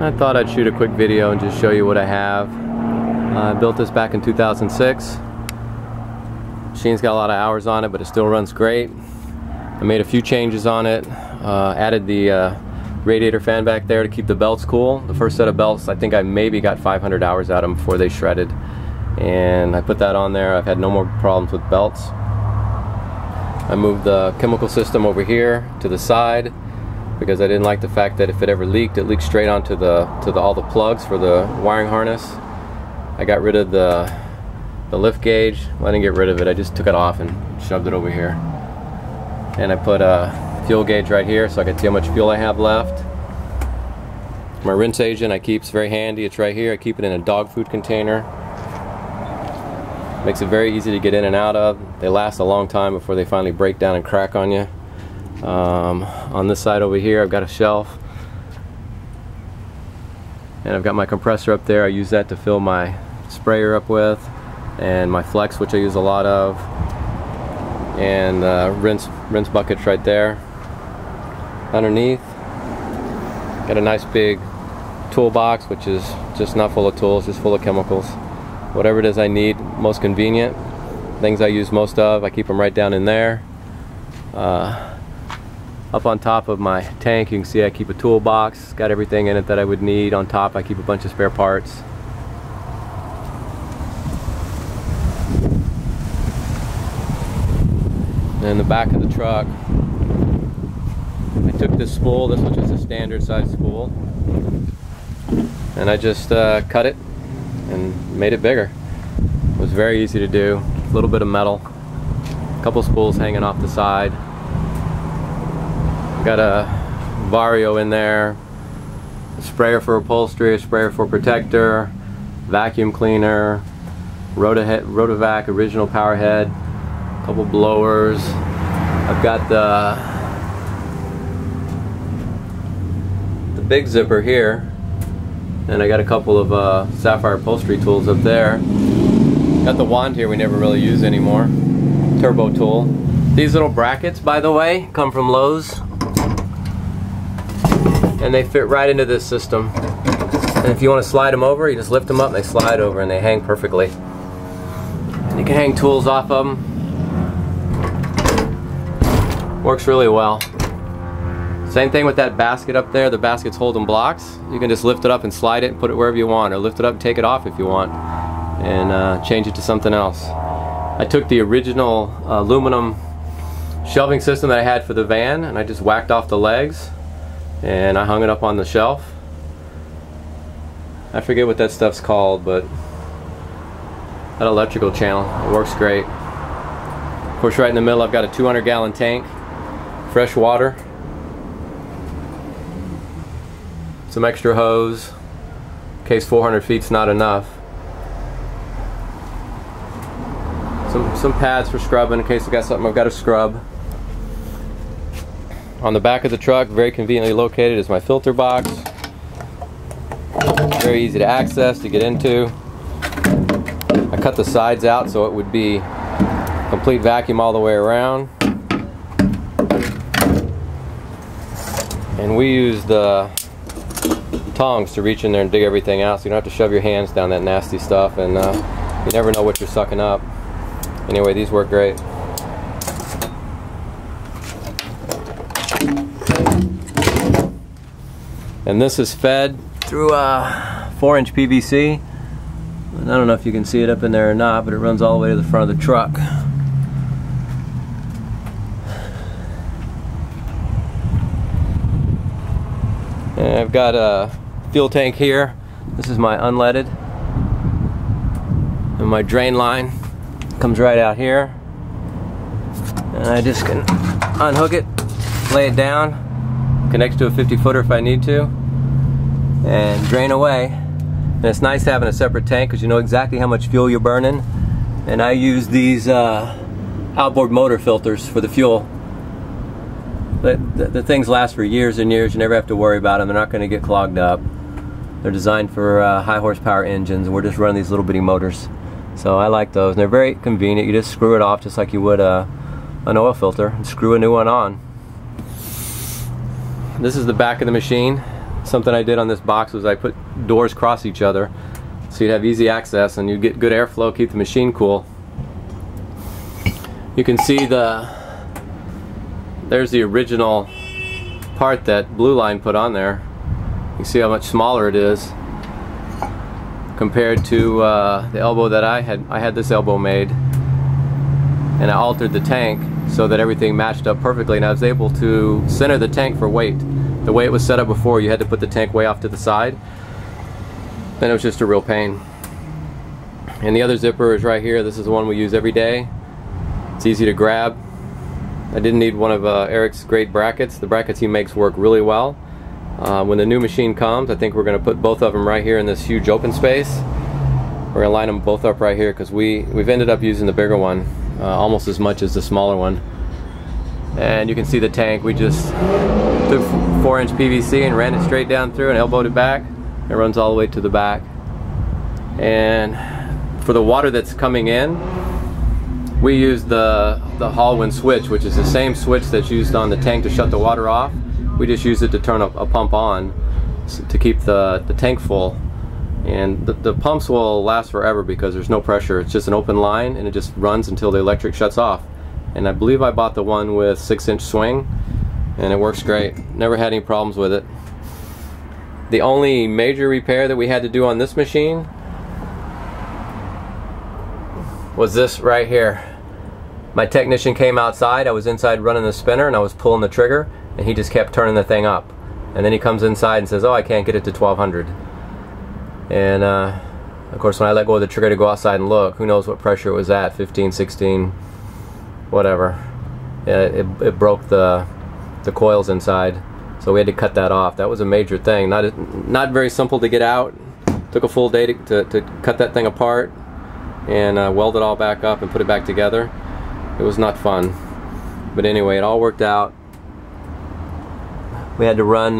I thought I'd shoot a quick video and just show you what I have. I built this back in 2006. Machine's got a lot of hours on it, but it still runs great. I made a few changes on it. Added the radiator fan back there to keep the belts cool. The first set of belts, I think I maybe got 500 hours out of them before they shredded. And I put that on there. I've had no more problems with belts. I moved the chemical system over here to the side because I didn't like the fact that if it ever leaked, it leaked straight onto all the plugs for the wiring harness. I got rid of the lift gauge. Well, I didn't get rid of it. I just took it off and shoved it over here. And I put a fuel gauge right here so I can see how much fuel I have left. My rinse agent I keep, it's very handy. It's right here. I keep it in a dog food container. Makes it very easy to get in and out of. They last a long time before they finally break down and crack on you. On this side over here I've got a shelf, and I've got my compressor up there. I use that to fill my sprayer up with, and my flex, which I use a lot of, and rinse buckets right there. Underneath got a nice big toolbox, which is just not full of tools, just full of chemicals. Whatever it is I need, most convenient things I use most of, I keep them right down in there. Up on top of my tank, you can see I keep a toolbox. It's got everything in it that I would need. On top I keep a bunch of spare parts. And in the back of the truck, I took this spool, this was just a standard size spool, and I just cut it and made it bigger. It was very easy to do. A little bit of metal, a couple spools hanging off the side. Got a Vario in there, a sprayer for upholstery, a sprayer for protector, vacuum cleaner, Rotovac original power head, a couple blowers. I've got the big zipper here, and I got a couple of Sapphire upholstery tools up there. Got the wand here we never really use anymore, turbo tool. These little brackets, by the way, come from Lowe's, and they fit right into this system. And if you want to slide them over, you just lift them up and they slide over and they hang perfectly. And you can hang tools off of them. Works really well. Same thing with that basket up there. The basket's holding blocks. You can just lift it up and slide it and put it wherever you want, or lift it up and take it off if you want, and change it to something else. I took the original aluminum shelving system that I had for the van, and I just whacked off the legs and I hung it up on the shelf. I forget what that stuff's called, but that electrical channel, it works great. Of course, right in the middle I've got a 200-gallon tank, fresh water, some extra hose in case 400 feet's not enough, some pads for scrubbing in case I've got something I've got to scrub. On the back of the truck, very conveniently located, is my filter box. Very easy to access, to get into. I cut the sides out so it would be complete vacuum all the way around. And we use the tongs to reach in there and dig everything out, so you don't have to shove your hands down that nasty stuff, and you never know what you're sucking up. Anyway, these work great. And this is fed through a 4-inch PVC. And I don't know if you can see it up in there or not, but it runs all the way to the front of the truck. And I've got a fuel tank here. This is my unleaded. And my drain line comes right out here. And I just can unhook it, lay it down, connect to a 50-footer if I need to, and drain away. And it's nice having a separate tank because you know exactly how much fuel you're burning. And I use these outboard motor filters for the fuel. The things last for years and years. You never have to worry about them. They're not going to get clogged up. They're designed for high horsepower engines, and we're just running these little bitty motors. So I like those, and they're very convenient. You just screw it off just like you would an oil filter and screw a new one on. This is the back of the machine. Something I did on this box was I put doors across each other so you'd have easy access and you'd get good airflow, keep the machine cool. You can see there's the original part that Blueline put on there. You can see how much smaller it is compared to the elbow that I had this elbow made, and I altered the tank so that everything matched up perfectly, and I was able to center the tank for weight. The way it was set up before, you had to put the tank way off to the side, and it was just a real pain. And the other zipper is right here. This is the one we use every day. It's easy to grab. I didn't need one of Eric's great brackets. The brackets he makes work really well. When the new machine comes, I think we're going to put both of them right here in this huge open space. We're going to line them both up right here because we've ended up using the bigger one almost as much as the smaller one. And you can see the tank. We just took 4-inch PVC and ran it straight down through and elbowed it back. It runs all the way to the back. And for the water that's coming in, we use the Hallwind switch, which is the same switch that's used on the tank to shut the water off. We just use it to turn a pump on to keep the tank full. And the pumps will last forever because there's no pressure. It's just an open line and it just runs until the electric shuts off. And I believe I bought the one with 6-inch swing and it works great. Never had any problems with it. The only major repair that we had to do on this machine was this right here. My technician came outside, I was inside running the spinner and I was pulling the trigger and he just kept turning the thing up. And then he comes inside and says, oh, I can't get it to 1200. And of course when I let go of the trigger to go outside and look, who knows what pressure it was at, 15, 16, whatever. It broke the coils inside, so we had to cut that off. That was a major thing. Not very simple to get out. Took a full day to cut that thing apart and weld it all back up and put it back together. It was not fun, but anyway, it all worked out. We had to run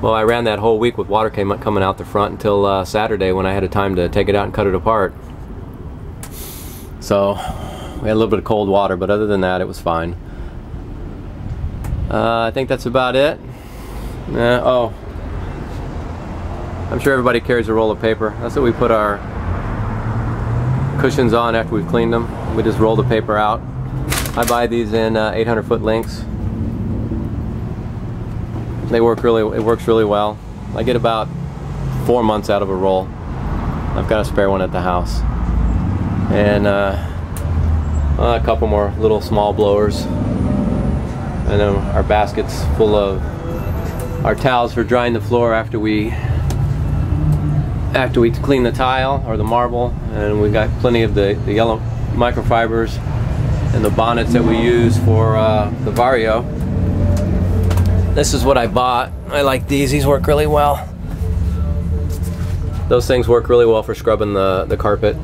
well, I ran that whole week with water coming out the front until Saturday when I had a time to take it out and cut it apart. So we had a little bit of cold water, but other than that it was fine. I think that's about it. Oh, I'm sure everybody carries a roll of paper. That's what we put our cushions on after we've cleaned them. We just roll the paper out. I buy these in 800-foot links. It works really well. I get about 4 months out of a roll. I've got a spare one at the house. And a couple more little small blowers. And then our baskets full of our towels for drying the floor after we clean the tile or the marble. And we got plenty of the yellow microfibers and the bonnets that we use for the Vario. This is what I bought. I like these. These work really well. Those things work really well for scrubbing the carpet,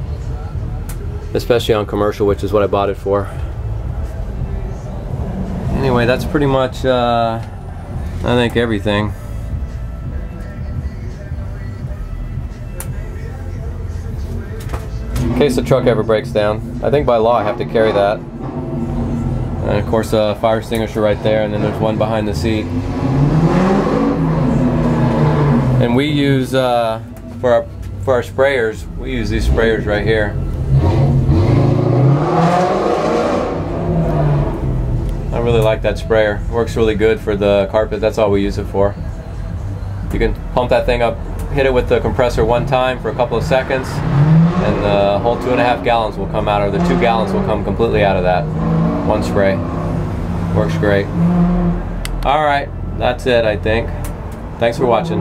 especially on commercial, which is what I bought it for. Anyway, that's pretty much I think everything. In case the truck ever breaks down, I think by law I have to carry that. And of course a fire extinguisher right there, and then there's one behind the seat. And we use for our sprayers, we use these sprayers right here. I really like that sprayer. It works really good for the carpet. That's all we use it for. You can pump that thing up, hit it with the compressor one time for a couple of seconds, and the whole 2.5 gallons will come out, or the 2 gallons will come completely out of that. One spray. Works great. Alright, that's it I think. Thanks for watching.